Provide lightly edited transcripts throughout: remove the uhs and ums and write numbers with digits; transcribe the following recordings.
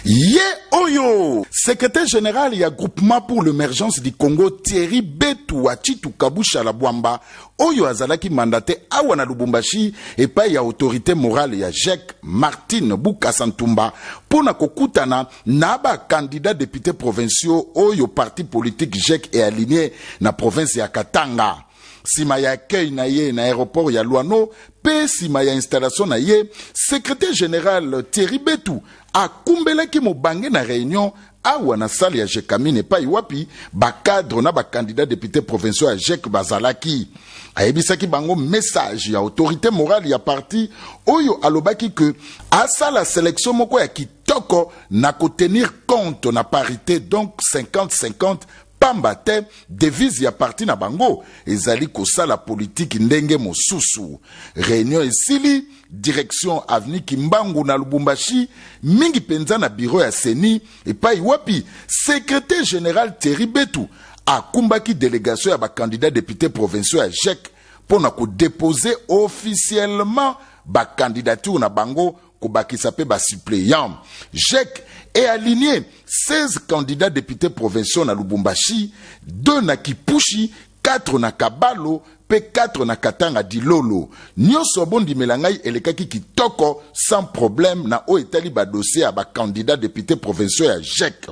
Ye Oyo, secrétaire général ya groupement pour l'émergence du Congo Thierry Betu Achitu Kabusha la Bwamba, Oyo azalaki mandaté awa na Lubumbashi et pa ya autorité morale ya JEC Martine Bukasantumba pour na kokutana na ba candidat député provinciaux Oyo parti politique JEC est aligné na province ya Katanga. Sima ya accueil na ye na aéroport ya Luano, pe sima ya installation na ye, secrétaire général Thierry Betu a kumbelaki mobange na réunion awa na salle ya Jekamine pa iwapi ba cadre na ba candidat député provinciaux à JEC bazalaki. Ayebisaki bango message ya autorité morale ya parti oyo alobaki que asa la sélection moko ya kitoko na ko tenir compte na parité donc 50-50 pambate devise ya parti na bango ezali kosala politique ndenge mosusu. Réunion esili direction avenue Kimbangu na Lubumbashi mingi penza na bureau ya Seni epai wapi secrétaire général Thierry Betu akumbaki délégation ya ba candidat député provinciaux à JEC pour na ko déposer officiellement ba candidature na bango Kobakisa pe ba suppléant. JEC est aligné 16 candidats députés provinciaux na Lubumbashi, 2 na Kipushi, 4 na Kabalo, pe 4 na Katanga Dilolo. Nyonso bondi melangai elekaki kitoko sans problème na o etali ba dossier à ba candidat député provinciaux à JEC.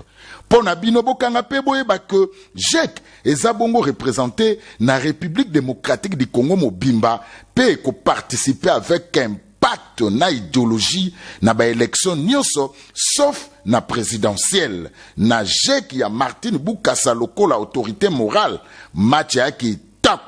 Pona bino bokanga pe boyeba que JEC eza bongo représenté na République démocratique du Congo mobimba pe ko participer avec un pacte na idéologie na ba élection nyonso sauf na présidentielle na JEC ya Martine Bukasa lokola autorité morale match ya ki tak